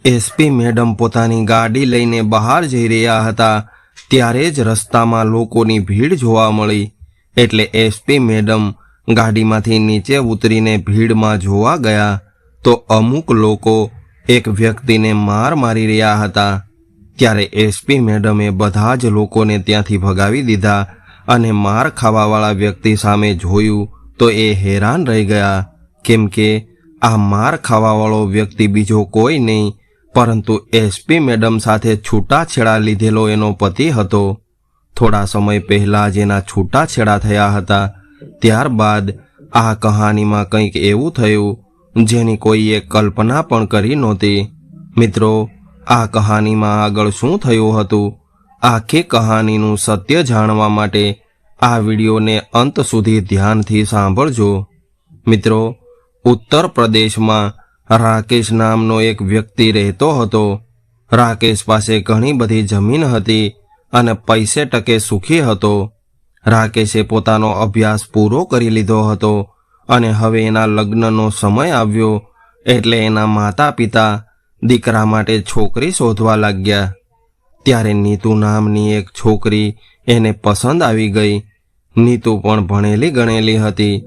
SP madam પોતાની ગાડી લઈને બહાર જઈ રહ્યા હતા ત્યારે જ રસ્તામાં લોકોની ભીડ જોવા મળી। એટલે એસપી મેડમ ગાડીમાંથી નીચે ઉતરીને ભીડમાં જોવા ગયા તો અમુક લોકો એક વ્યક્તિને માર મારી રહ્યા હતા। ત્યારે એસપી મેડમે બધા જ લોકોને ત્યાંથી ભગાવી દીધા અને માર ખાવાવાળા વ્યક્તિ સામે જોયું તો એ હેરાન રહી ગયા, કેમ કે આ માર ખાવાવાળો વ્યક્તિ બીજો કોઈ નહીં પરંતુ એસપી મેડમ સાથે છૂટાછેડા લીધેલો એનો પતિ હતો। થોડા સમય પહેલા જ એના છૂટાછેડા થયા હતા। ત્યારબાદ આ કહાનીમાં કંઈક એવું થયું જેની કોઈએ કલ્પના પણ કરી નહોતી। મિત્રો, આ કહાનીમાં આગળ શું થયું હતું, આખી કહાનીનું સત્ય જાણવા માટે આ વિડીયોને અંત સુધી ધ્યાનથી સાંભળજો। મિત્રો, ઉત્તર પ્રદેશમાં રાકેશ નામનો એક વ્યક્તિ રહેતો હતો। રાકેશ પાસે ઘણી બધી જમીન હતી અને પૈસે ટકે સુખી હતો। રાકેશે પોતાનો અભ્યાસ પૂરો કરી લીધો હતો અને હવે એના લગ્નનો સમય આવ્યો એટલે એના માતા પિતા દીકરા માટે છોકરી શોધવા લાગ્યા। ત્યારે નીતુ નામની એક છોકરી એને પસંદ આવી ગઈ। નીતુ પણ ભણેલી ગણેલી હતી।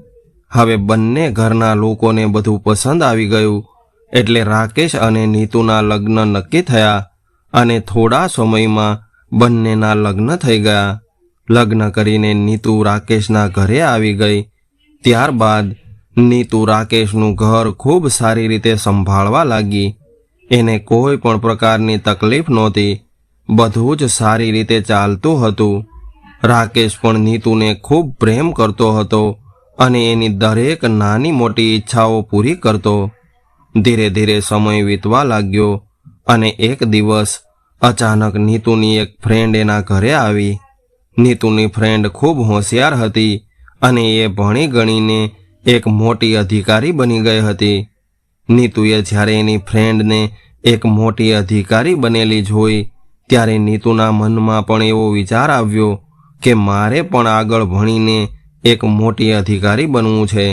હવે બંને ઘરના લોકોને બધું પસંદ આવી ગયું એટલે રાકેશ અને નીતુના લગ્ન નક્કી થયા અને થોડા સમયમાં બંનેના લગ્ન થઈ ગયા। લગ્ન કરીને નીતુ રાકેશના ઘરે આવી ગઈ। ત્યારબાદ નીતુ રાકેશનું ઘર ખૂબ સારી રીતે સંભાળવા લાગી। એને કોઈ પણ પ્રકારની તકલીફ નહોતી, બધું જ સારી રીતે ચાલતું હતું। રાકેશ પણ નીતુને ખૂબ પ્રેમ કરતો હતો અને એની દરેક નાની મોટી ઈચ્છાઓ પૂરી કરતો। ધીરે ધીરે સમય વીતવા લાગ્યો અને એક દિવસ અચાનક નીતુની એક ફ્રેન્ડ એના ઘરે આવી। નીતુની ફ્રેન્ડ ખૂબ હોશિયાર હતી અને એ ભણી ગણીને એક મોટી અધિકારી બની ગઈ હતી। નીતુએ જ્યારે એની ફ્રેન્ડને એક મોટી અધિકારી બનેલી જોઈ ત્યારે નીતુના મનમાં પણ એવો વિચાર આવ્યો કે મારે પણ આગળ ભણીને એક મોટી અધિકારી બનવું છે।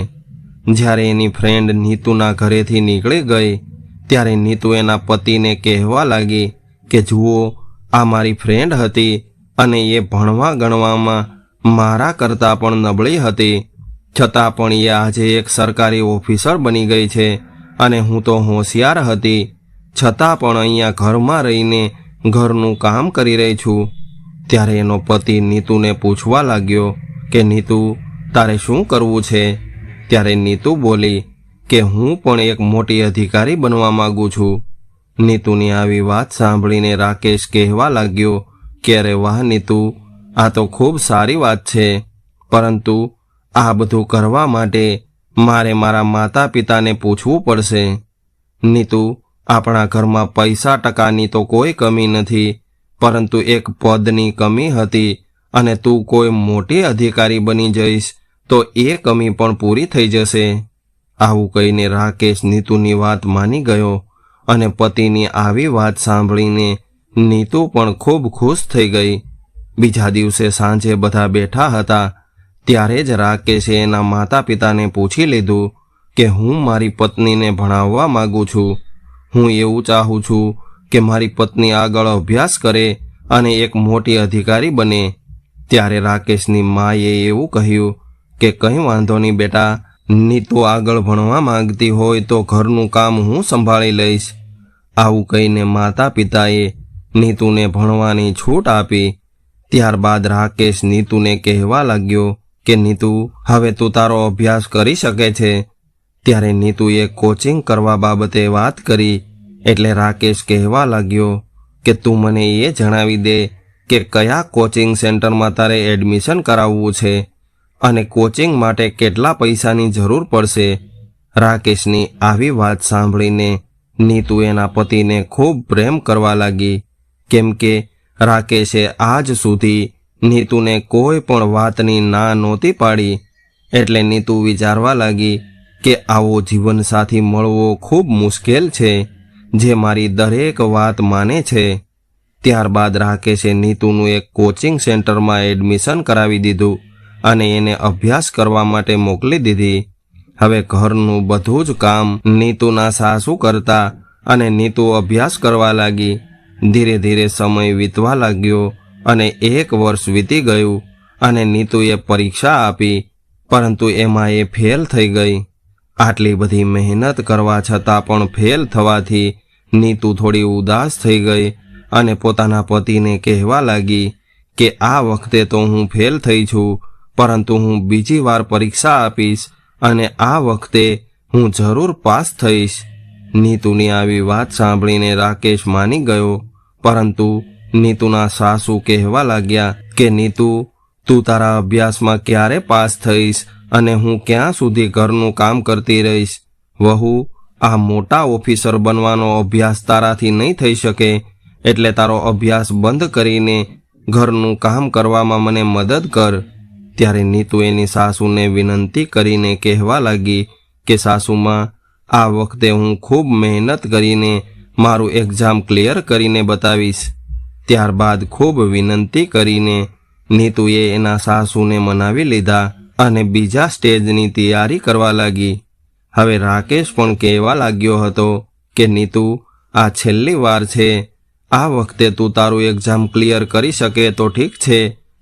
જ્યારે એની ફ્રેન્ડ નીતુના ઘરેથી નીકળી ગઈ ત્યારે નીતુ એના પતિને કહેવા લાગી કે જુઓ, આ મારી ફ્રેન્ડ હતી અને એ ભણવા ગણવામાં મારા કરતાં પણ નબળી હતી, છતાં પણ એ આજે એક સરકારી ઓફિસર બની ગઈ છે અને હું તો હોશિયાર હતી, છતાં પણ અહીંયા ઘરમાં રહીને ઘરનું કામ કરી રહી છું। ત્યારે એનો પતિ નીતુને પૂછવા લાગ્યો કે નીતુ, તારે શું કરવું છે? ત્યારે નીતુ બોલી કે હું પણ એક મોટી અધિકારી બનવા માંગુ છું। નીતુની આવી વાત સાંભળીને રાકેશ કહેવા લાગ્યો કે અરે વાહ નીતુ, આ તો ખૂબ સારી વાત છે, પરંતુ આ બધું કરવા માટે મારે મારા માતા પિતાને પૂછવું પડશે। નીતુ, આપણા ઘરમાં પૈસા ટકાની તો કોઈ કમી નથી, પરંતુ એક પદની કમી હતી અને તું કોઈ મોટી અધિકારી બની જઈશ તો એ કમી પણ પૂરી થઈ જશે। આવું કહીને રાકેશ નીતુની વાત માની ગયો અને પતિની આવી વાત સાંભળીને નીતુ પણ ખૂબ ખુશ થઈ ગઈ। બીજા દિવસે સાંજે બધા બેઠા હતા ત્યારે જ રાકેશે એના માતા પિતાને પૂછી લીધું કે હું મારી પત્નીને ભણાવવા માગું છું। હું એવું ચાહું છું કે મારી પત્ની આગળ અભ્યાસ કરે અને એક મોટી અધિકારી બને। ત્યારે રાકેશની માએ એવું કહ્યું કે કંઈ વાંધો નહીં બેટા, નીતુ આગળ ભણવા માંગતી હોય તો ઘરનું કામ હું સંભાળી લઈશ। આવું કહીને માતા પિતાએ નીતુને ભણવાની છૂટ આપી। ત્યારબાદ રાકેશ નીતુને કહેવા લાગ્યો કે નીતુ, હવે તું તારો અભ્યાસ કરી શકે છે। ત્યારે નીતુએ કોચિંગ કરવા બાબતે વાત કરી એટલે રાકેશ કહેવા લાગ્યો કે તું મને એ જણાવી દે કે કયા કોચિંગ સેન્ટરમાં તારે એડમિશન કરાવવું છે અને કોચિંગ માટે કેટલા પૈસાની જરૂર પડશે। રાકેશની આવી વાત સાંભળીને નીતુ એના પતિને ખૂબ પ્રેમ કરવા લાગી, કેમ કે રાકેશે આજ સુધી નીતુને કોઈ પણ વાતની ના નહોતી પાડી। એટલે નીતુ વિચારવા લાગી કે આવો જીવનસાથી મળવો ખૂબ મુશ્કેલ છે જે મારી દરેક વાત માને છે। ત્યારબાદ રાકેશે નીતુનું એક કોચિંગ સેન્ટરમાં એડમિશન કરાવી દીધું અને એને અભ્યાસ કરવા માટે મોકલી દીધી। હવે ઘરનું બધું જ કામ નીતુના સાસુ કરતા અને નીતુ અભ્યાસ કરવા લાગી. ધીરે ધીરે સમય વીતવા લાગ્યો અને 1 વર્ષ વીતી ગયું અને નીતુએ પરીક્ષા આપી, પરંતુ એમાં એ ફેલ થઈ ગઈ. આટલી બધી મહેનત કરવા છતાં પણ ફેલ થવાથી નીતુ થોડી ઉદાસ થઈ ગઈ અને પોતાના પતિને કહેવા લાગી કે આ વખતે તો હું ફેલ થઈ છું, પરંતુ હું બીજી વાર પરીક્ષા આપીશ અને આ વખતે હું જરૂર પાસ થઈશ. નીતુની આવી વાત સાંભળીને રાકેશ માની ગયો, પરંતુ નીતુના સાસુ કહેવા લાગ્યા કે નીતુ, તું તારા અભ્યાસમાં ક્યારે પાસ થઈશ અને હું ક્યાં સુધી ઘરનું કામ કરતી રહીશ? વહુ, આ મોટા ઓફિસર બનવાનો અભ્યાસ તારાથી નહીં થઈ શકે, એટલે તારો અભ્યાસ બંધ કરીને ઘરનું કામ કરવામાં મને મદદ કર. ત્યારે નીતુ એની સાસુને વિનંતી કરીને કહેવા લાગી કે સાસુમાં, આ વખતે હું ખૂબ મહેનત કરીને મારું એક્ઝામ ક્લિયર કરીને બતાવીશ. ત્યારબાદ ખૂબ વિનંતી કરીને નીતુએ એના સાસુને મનાવી લીધા અને બીજા સ્ટેજની તૈયારી કરવા લાગી. હવે રાકેશ પણ કહેવા લાગ્યો હતો કે નીતુ, આ છેલ્લી વાર છે. આ વખતે તું તારું એક્ઝામ ક્લિયર કરી શકે તો ઠીક છે,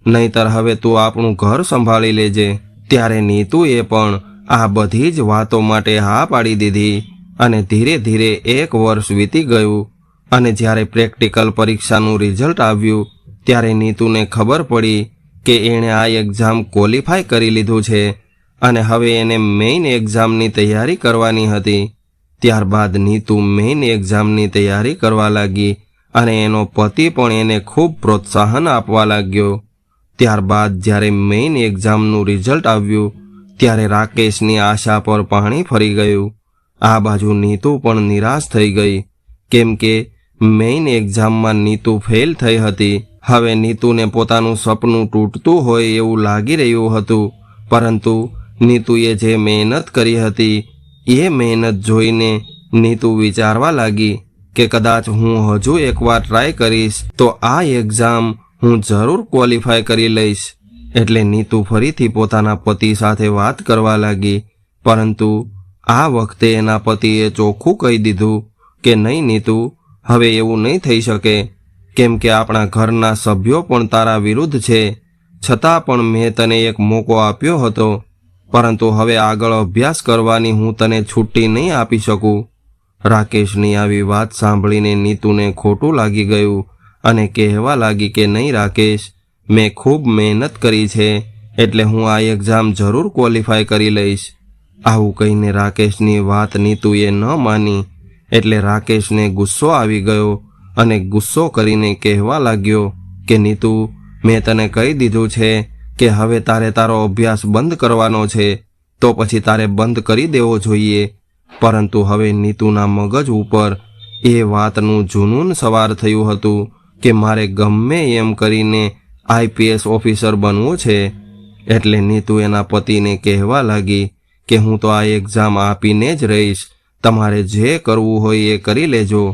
નહીતર હવે તું આપણું ઘર સંભાળી લેજે. ત્યારે નીતુએ પણ આ બધી જ વાતો માટે હા પાડી દીધી અને ધીરે ધીરે 1 વર્ષ વીતી ગયું અને જ્યારે પ્રેક્ટિકલ પરીક્ષાનું રિઝલ્ટ આવ્યું ત્યારે નીતુને ખબર પડી કે એણે આ એક્ઝામ ક્વોલિફાય કરી લીધું છે અને હવે એને મેઇન એક્ઝામની તૈયારી કરવાની હતી. ત્યારબાદ નીતુ મેઇન એક્ઝામની તૈયારી કરવા લાગી અને એનો પતિ પણ એને ખૂબ પ્રોત્સાહન આપવા લાગ્યો. ત્યારબાદ જ્યારે મેઇન એક્ઝામનું રિઝલ્ટ આવ્યું ત્યારે રાકેશની આશા પર પાણી ફરી ગયું. આ બાજુ નીતુ પણ નિરાશ થઈ ગઈ, કેમ કે મેઇન એક્ઝામમાં નીતુ ફેલ થઈ હતી. હવે નીતુને પોતાનું સપનું તૂટતું હોય એવું લાગી રહ્યું હતું, પરંતુ નીતુએ જે મહેનત કરી હતી એ મહેનત જોઈને નીતુ વિચારવા લાગી કે કદાચ હું હજુ એકવાર ટ્રાય કરીશ તો આ એક્ઝામ હું જરૂર ક્વોલિફાય કરી લઈશ. એટલે નીતુ ફરીથી પોતાના પતિ સાથે વાત કરવા લાગી, પરંતુ આ વખતે એના પતિએ ચોખ્ખું કહી દીધું કે નહીં નીતુ, હવે એવું નહીં થઈ શકે, કેમ કે આપણા ઘરના સભ્યો પણ તારા વિરુદ્ધ છે. છતાં પણ મેં તને એક મોકો આપ્યો હતો, પરંતુ હવે આગળ અભ્યાસ કરવાની હું તને છુટ્ટી નહીં આપી શકું. રાકેશની આવી વાત સાંભળીને નીતુને ખોટું લાગી ગયું અને કહેવા લાગી કે નહીં રાકેશ, મેં ખૂબ મહેનત કરી છે, એટલે હું આ એક્ઝામ જરૂર ક્વોલિફાય કરી લઈશ. આવું કહીને રાકેશની વાત નીતુએ ન માની, એટલે રાકેશને ગુસ્સો આવી ગયો અને ગુસ્સો કરીને કહેવા લાગ્યો કે નીતુ, મેં તને કહી દીધું છે કે હવે તારે તારો અભ્યાસ બંધ કરવાનો છે, તો પછી તારે બંધ કરી દેવો જોઈએ. પરંતુ હવે નીતુના મગજ ઉપર એ વાતનું જુનૂન સવાર થયું હતું કે મારે ગમે એમ કરીને IPS ઓફિસર બનવું છે. એટલે નીતુ એના પતિને કહેવા લાગી કે હું તો આ એક્ઝામ આપીને જ રહીશ, તમારે જે કરવું હોય એ કરી લેજો.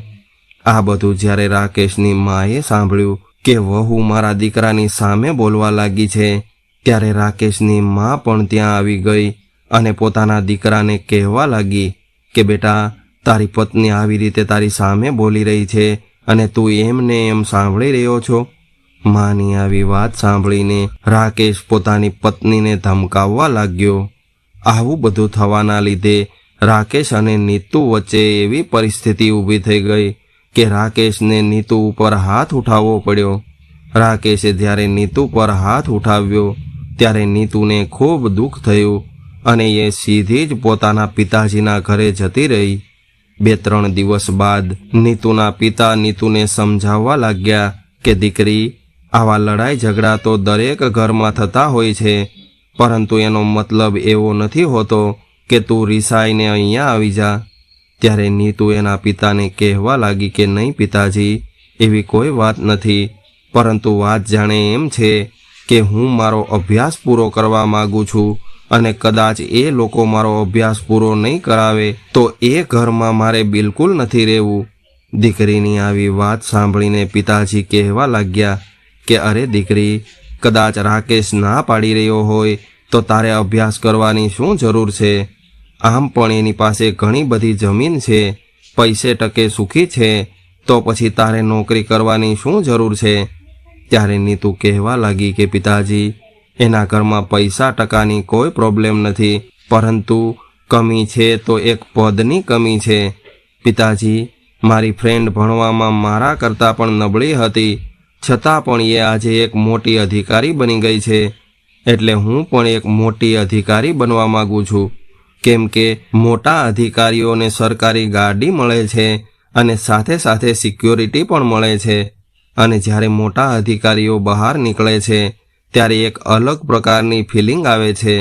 આ બધું જ્યારે રાકેશની માએ સાંભળ્યું કે વહુ મારા દીકરાની સામે બોલવા લાગી છે, ત્યારે રાકેશની મા પણ ત્યાં આવી ગઈ અને પોતાના દીકરાને કહેવા લાગી કે બેટા, તારી પત્ની આવી રીતે તારી સામે બોલી રહી છે અને તું એમને એમ સાંભળી રહ્યો છો. માની આવી વાત સાંભળીને રાકેશ પોતાની પત્નીને ધમકાવવા લાગ્યો. આવું બધું થવાના લીધે રાકેશ અને નીતુ વચ્ચે એવી પરિસ્થિતિ ઊભી થઈ ગઈ કે રાકેશને નીતુ ઉપર હાથ ઉઠાવવો પડ્યો. રાકેશે જ્યારે નીતુ પર હાથ ઉઠાવ્યો ત્યારે નીતુને ખૂબ દુઃખ થયું અને એ સીધી જ પોતાના પિતાજીના ઘરે જતી રહી. 2-3 દિવસ બાદ નીતુના પિતા નીતુને સમજાવવા લાગ્યા કે દીકરી, આવા લડાઈ ઝઘડા તો દરેક ઘરમાં થતા હોય છે, પરંતુ એનો મતલબ એવો નથી હોતો કે તું રિસાઈને અહીંયા આવી જા. ત્યારે નીતુ એના પિતાને કહેવા લાગી કે નહીં પિતાજી, એવી કોઈ વાત નથી, પરંતુ વાત જાણે એમ છે કે હું મારો અભ્યાસ પૂરો કરવા માગું છું અને કદાચ એ લોકો મારો અભ્યાસ પૂરો નહીં કરાવે તો એ ઘરમાં મારે બિલકુલ નથી રહેવું. દીકરીની આવી વાત સાંભળીને પિતાજી કહેવા લાગ્યા કે અરે દીકરી, કદાચ રાકેશ ના પાડી રહ્યો હોય તો તારે અભ્યાસ કરવાની શું જરૂર છે? આમ પણ એની પાસે ઘણી બધી જમીન છે, પૈસે ટકે સુખી છે તો પછી તારે નોકરી કરવાની શું જરૂર છે? ત્યારે નીતુ કહેવા લાગી કે પિતાજી, એના ઘરમાં પૈસા ટકાની કોઈ પ્રોબ્લેમ નથી, પરંતુ કમી છે તો એક પદની કમી છે. પિતાજી, મારી ફ્રેન્ડ ભણવામાં મારા કરતાં પણ નબળી હતી, છતાં પણ એ આજે એક મોટી અધિકારી બની ગઈ છે. એટલે હું પણ એક મોટી અધિકારી બનવા માંગુ છું, કેમ કે મોટા અધિકારીઓને સરકારી ગાડી મળે છે અને સાથે સાથે સિક્યોરિટી પણ મળે છે. અને જ્યારે મોટા અધિકારીઓ બહાર નીકળે છે ત્યારે એક અલગ પ્રકારની ફિલિંગ આવે છે.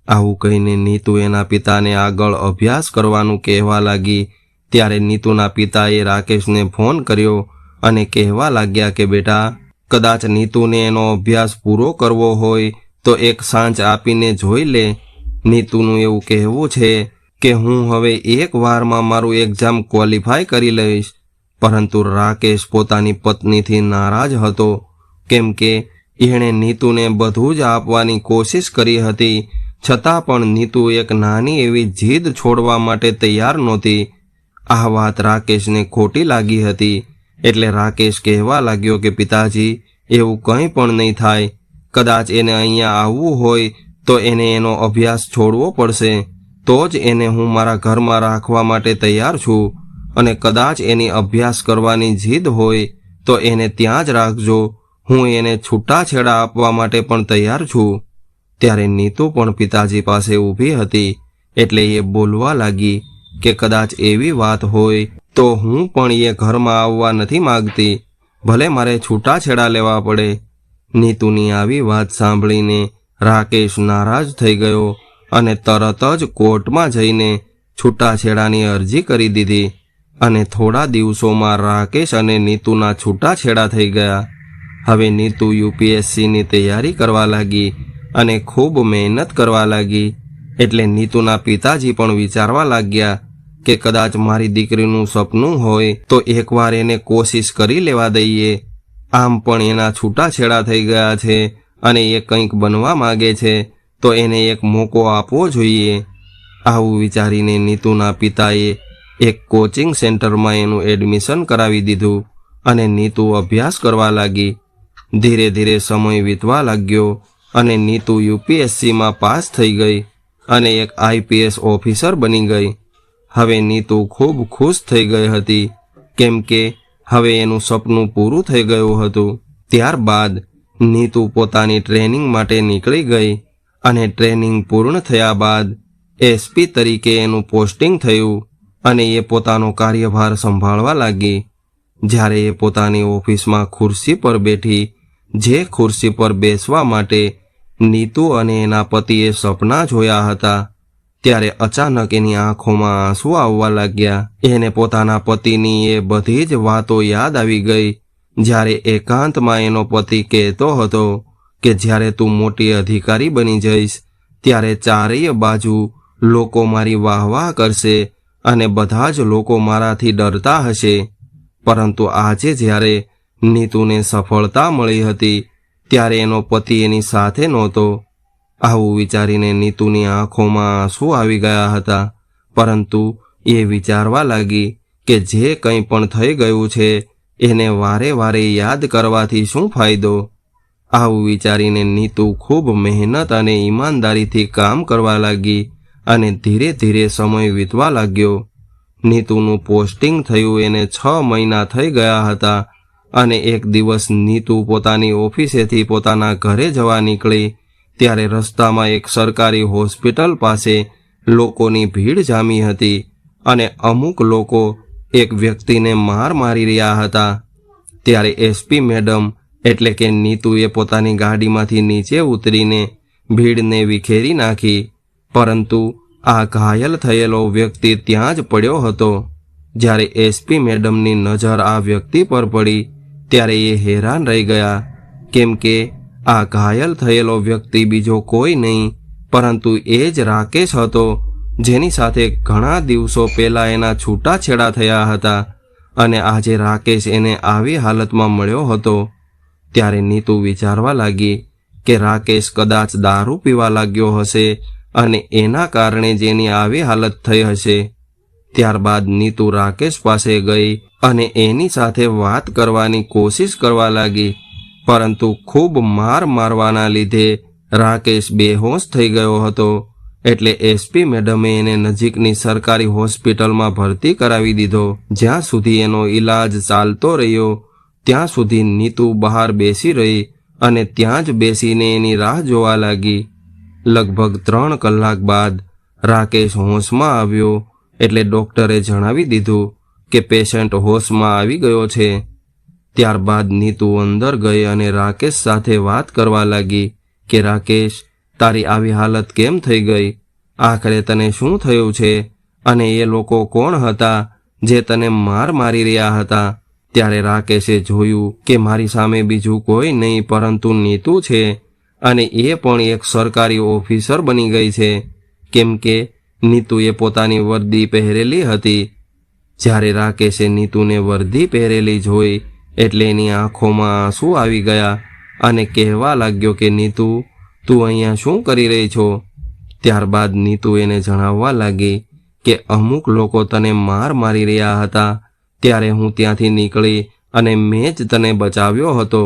આવું કહીને નીતુ એના પિતાને આગળ અભ્યાસ કરવાનું કહેવા લાગી. ત્યારે નીતુના પિતાએ રાકેશને ફોન કર્યો અને કહેવા લાગ્યા કે બેટા, કદાચ નીતુને એનો અભ્યાસ પૂરો કરવો હોય તો એક સાંજ આપીને જોઈ લે. નીતુનું એવું કહેવું છે કે હું હવે એક વારમાં મારું એક્ઝામ ક્વોલિફાય કરી લઈશ. પરંતુ રાકેશ પોતાની પત્નીથી નારાજ હતો, કેમ કે એણે નીતુને બધું જ આપવાની કોશિશ કરી હતી, છતાં પણ નીતુ એક નાની એવી જીદ છોડવા માટે તૈયાર નહોતી. આ વાત રાકેશને ખોટી લાગી હતી. એટલે રાકેશ કહેવા લાગ્યો કે પિતાજી, એવું કંઈ પણ નહીં થાય. કદાચ એને અહીંયા આવવું હોય તો એને એનો અભ્યાસ છોડવો પડશે, તો જ એને હું મારા ઘરમાં રાખવા માટે તૈયાર છું. અને કદાચ એની અભ્યાસ કરવાની જીદ હોય તો એને ત્યાં જ રાખજો, હું એને છૂટાછેડા આપવા માટે પણ તૈયાર છું. ત્યારે નીતુ પણ પિતાજી પાસે ઊભી હતી, એટલે એ બોલવા લાગી કે કદાચ એવી વાત હોય તો હું પણ એ ઘરમાં આવવા નથી માગતી, ભલે મારે છૂટાછેડા લેવા પડે. નીતુની આવી વાત સાંભળીને રાકેશ નારાજ થઈ ગયો અને તરત જ કોર્ટમાં જઈને છૂટાછેડાની અરજી કરી દીધી. અને થોડા દિવસોમાં રાકેશ અને નીતુના છૂટાછેડા થઈ ગયા. હવે નીતુ UPSCની તૈયારી કરવા લાગી અને ખૂબ મહેનત કરવા લાગી. એટલે નીતુના પિતાજી પણ વિચારવા લાગ્યા કે કદાચ મારી દીકરીનું સપનું હોય તો એકવાર એને કોશિશ કરી લેવા દઈએ. આમ પણ એના છૂટાછેડા થઈ ગયા છે અને એ કંઈક બનવા માગે છે, તો એને એક મોકો આપવો જોઈએ. આવું વિચારીને નીતુના પિતાએ એક કોચિંગ સેન્ટરમાં એનું એડમિશન કરાવી દીધું અને નીતુ અભ્યાસ કરવા લાગી. ધીરે ધીરે સમય વીતવા લાગ્યો અને નીતુ UPSCમાં પાસ થઈ ગઈ અને એક IPS ઓફિસર બની ગઈ. હવે નીતુ ખૂબ ખુશ થઈ ગઈ હતી, કેમ કે હવે એનું સપનું પૂરું થઈ ગયું હતું. ત્યારબાદ નીતુ પોતાની ટ્રેનિંગ માટે નીકળી ગઈ અને ટ્રેનિંગ પૂર્ણ થયા બાદ SP તરીકે એનું પોસ્ટિંગ થયું અને એ પોતાનો કાર્યભાર સંભાળવા લાગી. જ્યારે એ પોતાની ઓફિસમાં ખુરશી પર બેઠી, જે ખુરશી પર બેસવા માટે નીતુ અને એના પતિએ સપના જોયા હતા, ત્યારે અચાનક એની આંખોમાં આંસુ આવવા લાગ્યા. એને પોતાના પતિની એ બધી જ વાતો યાદ આવી ગઈ, જ્યારે એકાંતમાં એનો પતિ કહેતો હતો કે જ્યારે તું મોટી અધિકારી બની જઈશ ત્યારે ચારેય બાજુ લોકો મારી વાહવાહ કરશે અને બધા જ લોકો મારાથી ડરતા હશે. પરંતુ આજે જ્યારે નીતુને સફળતા મળી હતી ત્યારે એનો પતિ એની સાથે નહોતો. આવું વિચારીને નીતુની આંખોમાં આંસુ આવી ગયા હતા, પરંતુ એ વિચારવા લાગી કે જે કંઈ પણ થઈ ગયું છે એને વારે વારે યાદ કરવાથી શું ફાયદો. આવું વિચારીને નીતુ ખૂબ મહેનત અને ઈમાનદારીથી કામ કરવા લાગી અને ધીરે ધીરે સમય વીતવા લાગ્યો. નીતુનું પોસ્ટિંગ થયું એને 6 મહિના થઈ ગયા હતા અને એક દિવસ નીતુ પોતાની ઓફિસેથી પોતાના ઘરે જવા નીકળી ત્યારે રસ્તામાં એક સરકારી હોસ્પિટલ પાસે લોકોની ભીડ જામી હતી અને અમુક લોકો એક વ્યક્તિને માર મારી રહ્યા હતા. ત્યારે SP મેડમ એટલે કે નીતુએ પોતાની ગાડીમાંથી નીચે ઉતરીને ભીડને વિખેરી નાખી, પરંતુ આ ઘાયલ થયેલો વ્યક્તિ ત્યાં જ પડ્યો હતો. જ્યારે SP મેડમની નજર આ વ્યક્તિ પર પડી ત્યારે એ હેરાન રહી ગયા, કેમ કે આ ઘાયલ થયેલો વ્યક્તિ બીજો કોઈ નહીં પરંતુ એ જ રાકેશ હતો, જેની સાથે ઘણા દિવસો પહેલા એના છૂટાછેડા થયા હતા અને આજે રાકેશ એને આવી હાલતમાં મળ્યો હતો. ત્યારે નીતુ વિચારવા લાગી કે રાકેશ કદાચ દારૂ પીવા લાગ્યો હશે અને એના કારણે જ એની આવી હાલત થઈ હશે. ત્યારબાદ નીતુ રાકેશ પાસે ગઈ અને એની સાથે વાત કરવાની કોશિશ કરવા લાગી, પરંતુ ખૂબ માર મારવાના લીધે રાકેશ બેહોશ થઈ ગયો હતો. એટલે એસપી મેડમે એને નજીકની સરકારી હોસ્પિટલમાં ભરતી કરાવી દીધો. જ્યાં સુધી એનો ઈલાજ ચાલતો રહ્યો ત્યાં સુધી નીતુ બહાર બેસી રહી અને ત્યાં જ બેસીને એની રાહ જોવા લાગી. લગભગ 3 કલાક બાદ રાકેશ હોશમાં આવ્યો એટલે ડૉક્ટરે જણાવી દીધું કે પેશન્ટ હોશમાં આવી ગયો છે. ત્યારબાદ નીતુ અંદર ગઈ અને રાકેશ સાથે વાત કરવા લાગી કે રાકેશ, તારી આવી હાલત કેમ થઈ ગઈ? આખરે તને શું થયું છે? અને એ લોકો કોણ હતા જે તને માર મારી રહ્યા હતા? ત્યારે રાકેશે જોયું કે મારી સામે બીજું કોઈ નહીં પરંતુ નીતુ છે, અને એ પણ એક સરકારી ઓફિસર બની ગઈ છે, કેમ કે નીતુએ પોતાની વર્દી પહેરેલી હતી. જ્યારે રાકેશે નીતુને વર્દી પહેરેલી જોઈ એટલે એની આંખોમાં આંસુ આવી ગયા અને કહેવા લાગ્યો કે નીતુ, તું અહીંયા શું કરી રહી છો? ત્યારબાદ નીતુ એને જણાવવા લાગી કે અમુક લોકો તને માર મારી રહ્યા હતા, ત્યારે હું ત્યાંથી નીકળી અને મેં જ તને બચાવ્યો હતો.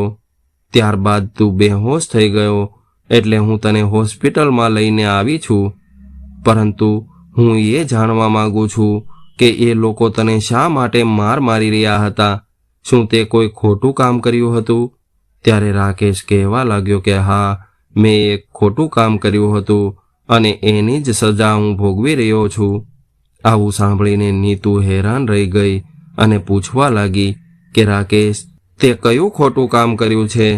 ત્યારબાદ તું બેહોશ થઈ ગયો એટલે હું તને હોસ્પિટલમાં લઈને આવી છું. પરંતુ હું એ જાણવા માંગુ છું કે એ લોકો તને શા માટે માર મારી રહ્યા હતા? શું તે કોઈ ખોટું કામ કર્યું હતું? ત્યારે રાકેશ કહેવા લાગ્યો કે હા, મેં એક ખોટું કામ કર્યું હતું અને એની જ સજા હું ભોગવી રહ્યો છું. આવું સાંભળીને નીતુ હેરાન રહી ગઈ અને પૂછવા લાગી કે રાકેશ, તે કયું ખોટું કામ કર્યું છે?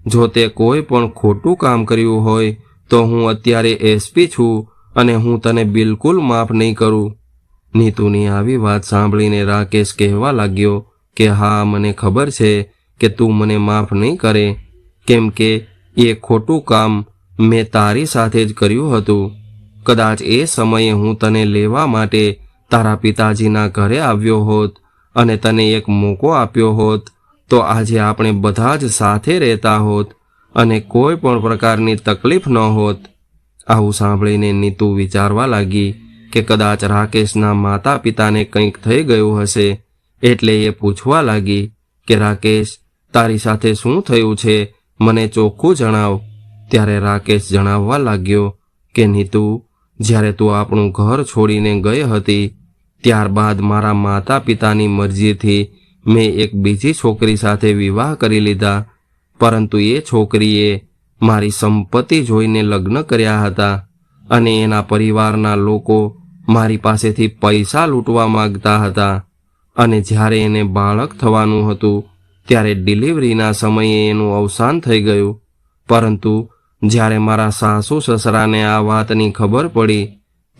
જો તે કોઈ પણ ખોટું કામ કર્યું હોય તો હું અત્યારે એસપી છું અને હું તને બિલકુલ માફ નહીં કરું. નીતુની આવી વાત સાંભળીને રાકેશ કહેવા લાગ્યો કે હા, મને ખબર છે કે તું મને માફ નહીં કરે, કેમ કે એ ખોટું કામ મેં તારી સાથે જ કર્યું હતું. કદાચ એ સમયે હું તને લેવા માટે તારા પિતાજીના ઘરે આવ્યો હોત અને તને એક મોકો આપ્યો હોત તો આજે આપણે બધા જ સાથે રહેતા હોત અને કોઈ પણ પ્રકારની તકલીફ ન હોત. આવું સાંભળીને નીતુ વિચારવા લાગી કે કદાચ રાકેશના માતા પિતાને કંઈક થઈ ગયું હશે, એટલે એ પૂછવા લાગી કે રાકેશ, તારી સાથે શું થયું છે? મને ચોખ્ખું જણાવ. ત્યારે રાકેશ જણાવવા લાગ્યો કે નીતુ, જ્યારે તું આપણું ઘર છોડીને ગઈ હતી ત્યારબાદ મારા માતા પિતાની મરજીથી મેં એક બીજી છોકરી સાથે વિવાહ કરી લીધા, પરંતુ એ છોકરીએ મારી સંપત્તિ જોઈને લગ્ન કર્યા હતા અને એના પરિવારના લોકો મારી પાસેથી પૈસા લૂંટવા માંગતા હતા. અને જ્યારે એને બાળક થવાનું હતું ત્યારે ડિલિવરીના સમયે એનું અવસાન થઈ ગયું. પરંતુ જ્યારે મારા સાસુ સસરાને આ વાતની ખબર પડી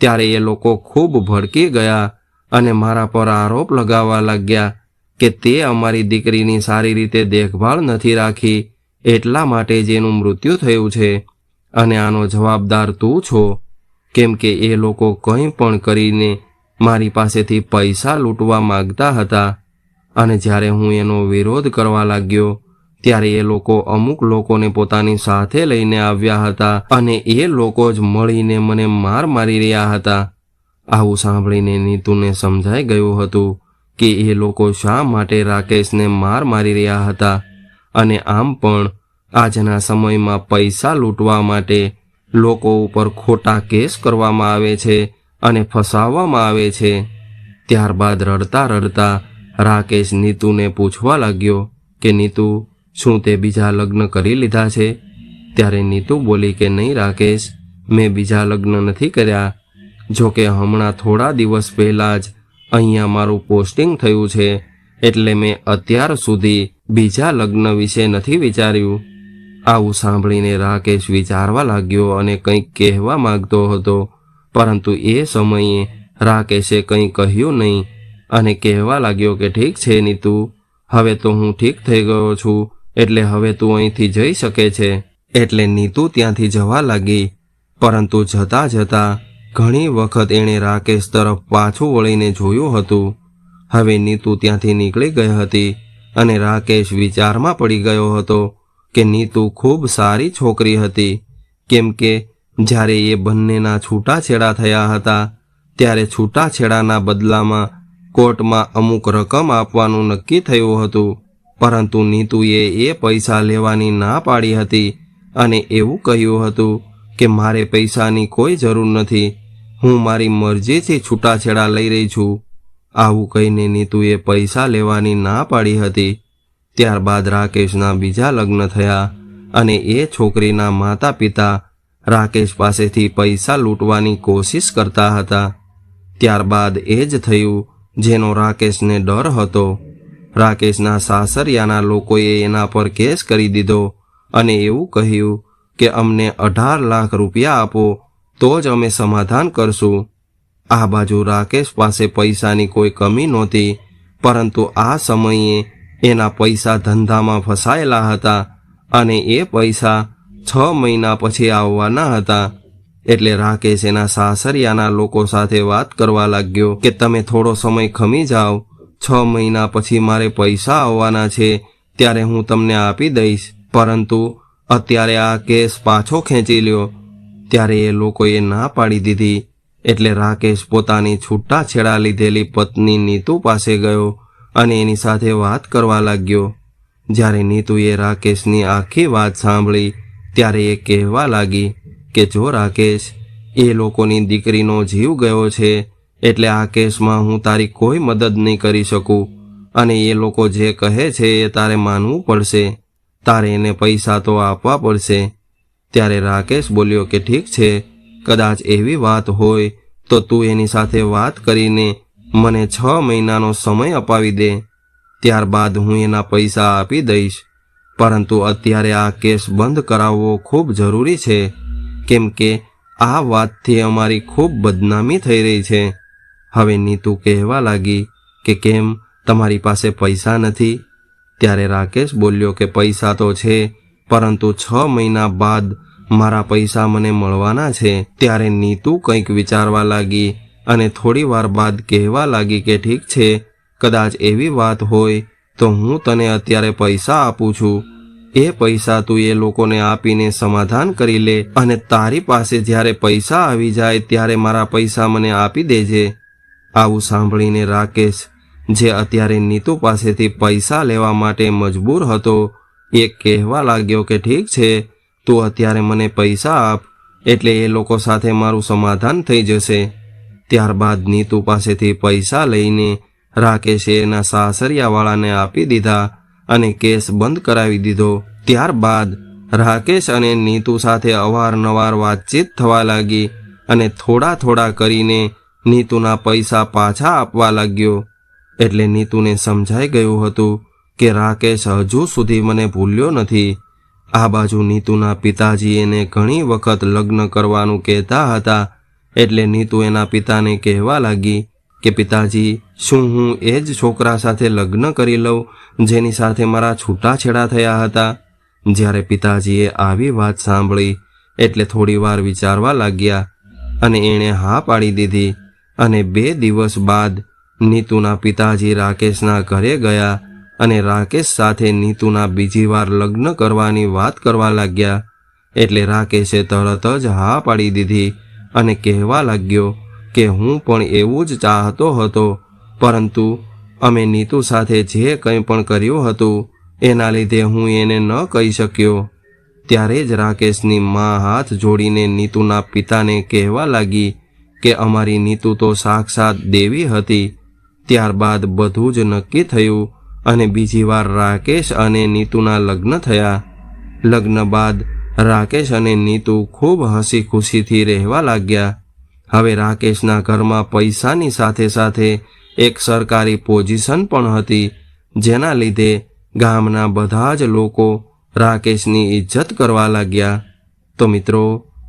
ત્યારે એ લોકો ખૂબ ભડકી ગયા અને મારા પર આરોપ લગાવવા લાગ્યા કે તે અમારી દીકરીની સારી રીતે દેખભાળ નથી રાખી, એટલા માટે જ એનું મૃત્યુ થયું છે અને આનો જવાબદાર તું છો, કેમ કે એ લોકો કંઈ પણ કરીને મારી પાસેથી પૈસા લૂંટવા માંગતા હતા. અને જ્યારે હું એનો વિરોધ કરવા લાગ્યો ત્યારે એ લોકો અમુક લોકોને પોતાની સાથે લઈને આવ્યા હતા અને એ લોકો જ મળીને મને માર મારી રહ્યા હતા. આવું સાંભળીને નીતુને સમજાઈ ગયું હતું કે એ લોકો શા માટે રાકેશને માર મારી રહ્યા હતા. અને આમ પણ આજના સમયમાં પૈસા લૂંટવા માટે લોકો ઉપર ખોટા કેસ કરવામાં આવે છે અને ફસાવવામાં આવે છે. ત્યારબાદ રડતા રડતા રાકેશ નીતુને પૂછવા લાગ્યો કે નીતુ, શું તે બીજા લગ્ન કરી લીધા છે? ત્યારે નીતુ બોલી કે નહીં રાકેશ, મેં બીજા લગ્ન નથી કર્યા. જો કે હમણાં થોડા દિવસ પહેલાં જ અહીંયા મારું પોસ્ટિંગ થયું છે, એટલે મેં અત્યાર સુધી બીજા લગ્ન વિશે નથી વિચાર્યું. આવું સાંભળીને રાકેશ વિચારવા લાગ્યો અને કંઈક કહેવા માંગતો હતો, પરંતુ એ સમયે રાકેશે કંઈ કહ્યું નહીં અને કહેવા લાગ્યો કે ઠીક છે નીતુ, હવે તો હું ઠીક થઈ ગયો છું, એટલે હવે તું અહીંથી જઈ શકે છે. એટલે નીતુ ત્યાંથી જવા લાગી, પરંતુ જતાં જતાં ઘણી વખત એણે રાકેશ તરફ પાછું વળીને જોયું હતું. હવે નીતુ ત્યાંથી નીકળી ગઈ હતી અને રાકેશ વિચારમાં પડી ગયો હતો કે નીતુ ખૂબ સારી છોકરી હતી, કેમ કે જ્યારે એ બંનેના છૂટાછેડા થયા હતા ત્યારે છૂટાછેડાના બદલામાં કોર્ટમાં અમુક રકમ આપવાનું નક્કી થયું હતું, પરંતુ નીતુએ એ પૈસા લેવાની ના પાડી હતી અને એવું કહ્યું હતું કે મારે પૈસાની કોઈ જરૂર નથી, હું મારી મરજીથી છૂટાછેડા લઈ રહી છું. આવું કહીને નીતુએ પૈસા લેવાની ના પાડી હતી. ત્યારબાદ રાકેશના બીજા લગ્ન થયા અને એ છોકરીના માતા પિતા રાકેશ પાસેથી પૈસા લૂંટવાની કોશિશ કરતા હતા. ત્યારબાદ એ જ થયું જેનો રાકેશને ડર હતો. રાકેશના સાસરિયાના લોકોએ એના પર કેસ કરી દીધો અને એવું કહ્યું કે અમને 18 લાખ રૂપિયા આપો તો જ અમે સમાધાન કરશું. આ બાજુ રાકેશ પાસે પૈસાની કોઈ કમી નહોતી, પરંતુ આ સમયે એના પૈસા ધંધામાં ફસાયેલા હતા અને એ પૈસા 6 મહિના પછી આવવાના હતા. એટલે રાકેશ એના સાસરિયાના લોકો સાથે વાત કરવા લાગ્યો કે તમે થોડો સમય ખમી જાઓ, 6 મહિના પછી મારે પૈસા આવવાના છે ત્યારે હું તમને આપી દઈશ, પરંતુ અત્યારે આ કેસ પાછો ખેંચી લ્યો. ત્યારે એ લોકોએ ના પાડી દીધી. એટલે રાકેશ પોતાની છૂટાછેડા લીધેલી પત્ની નીતુ પાસે ગયો અને એની સાથે વાત કરવા લાગ્યો. જ્યારે નીતુએ રાકેશની આખી વાત સાંભળી ત્યારે એ કહેવા લાગી કે જો રાકેશ, એ લોકોની દીકરીનો જીવ ગયો છે એટલે આ કેસમાં હું તારી કોઈ મદદ નહીં કરી શકું અને એ લોકો જે કહે છે એ તારે માનવું પડશે, તારે એને પૈસા તો આપવા પડશે. ત્યારે રાકેશ બોલ્યો કે ઠીક છે, કદાચ એવી વાત હોય તો તું એની સાથે વાત કરીને મને 6 મહિનાનો સમય અપાવી દે, ત્યારબાદ હું એના પૈસા આપી દઈશ. પરંતુ અત્યારે આ કેસ બંધ કરાવવો ખૂબ જરૂરી છે, કેમ કે આ વાતથી અમારી ખૂબ બદનામી થઈ રહી છે. હવે નીતુ કહેવા લાગી કે કેમ, તમારી પાસે પૈસા નથી? ત્યારે રાકેશ બોલ્યો કે પૈસા તો છે, પરંતુ 6 મહિના બાદ મારા પૈસા મને મળવાના છે. ત્યારે નીતુ કંઈક વિચારવા લાગી અને થોડી વાર બાદ કહેવા લાગી કે ઠીક છે, કદાચ એવી વાત હોય તો હું તને અત્યારે પૈસા આપું છું. એ પૈસા તું એ લોકોને આપીને સમાધાન કરી લે અને તારી પાસે જ્યારે પૈસા આવી જાય ત્યારે મારા પૈસા મને આપી દેજે. આવું સાંભળીને રાકેશ, જે અત્યારે નીતુ પાસેથી પૈસા લેવા માટે મજબૂર હતો, એ કહેવા લાગ્યો કે ઠીક છે, તું અત્યારે મને પૈસા આપ એટલે એ લોકો સાથે મારું સમાધાન થઈ જશે. ત્યારબાદ નીતુ પાસેથી પૈસા લઈને રાકેશે એના સાસરિયાવાળાને આપી દીધા અને કેસ બંધ કરાવી દીધો. ત્યારબાદ રાકેશ અને નીતુ સાથે અવારનવાર વાતચીત થવા લાગી અને થોડા થોડા કરીને નીતુના પૈસા પાછા આપવા લાગ્યો. એટલે નીતુને સમજાઈ ગયું હતું કે રાકેશ હજુ સુધી મને ભૂલ્યો નથી. આ બાજુ નીતુના પિતાજી એને ઘણી વખત લગ્ન કરવાનું કહેતા હતા. એટલે નીતુ એના પિતાને કહેવા લાગી કે પિતાજી, શું હું એ જ છોકરા સાથે લગ્ન કરી લઉં જેની સાથે મારા છૂટાછેડા થયા હતા? જ્યારે પિતાજીએ આવી વાત સાંભળી એટલે થોડી વાર વિચારવા લાગ્યા અને એણે હા પાડી દીધી. અને 2 દિવસ બાદ નીતુના પિતાજી રાકેશના ઘરે ગયા અને રાકેશ સાથે નીતુના બીજી વાર લગ્ન કરવાની વાત કરવા લાગ્યા. એટલે રાકેશે તરત જ હા પાડી દીધી અને કહેવા લાગ્યો કે હું પણ એવું જ ચાહતો હતો, પરંતુ અમે નીતુ સાથે જે કંઈ પણ કર્યું હતું એના લીધે હું એને ન કહી શક્યો. ત્યારે જ રાકેશની માં હાથ જોડીને નીતુના પિતાને કહેવા લાગી કે અમારી નીતુ તો સાક્ષાત દેવી હતી. ત્યારબાદ બધું જ નક્કી થયું અને બીજી વાર રાકેશ અને નીતુના લગ્ન થયા. લગ્ન બાદ રાકેશ અને નીતુ ખૂબ હસી ખુશીથી રહેવા લાગ્યા. હવે રાકેશના ઘરમાં પૈસાની સાથે સાથે એક સરકારી પોઝિશન પણ હતી, જેના લીધે ગામના બધા જ લોકો રાકેશની ઇજ્જત કરવા લાગ્યા. તો મિત્રો,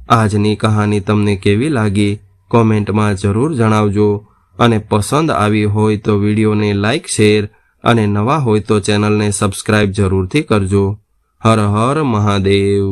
આજની કહાની તમને કેવી લાગી કોમેન્ટમાં જરૂર જણાવજો અને પસંદ આવી હોય તો વિડીયોને લાઈક, શેર અને નવા હોય તો ચેનલને સબસ્ક્રાઈબ જરૂરથી કરજો. હર હર મહાદેવ.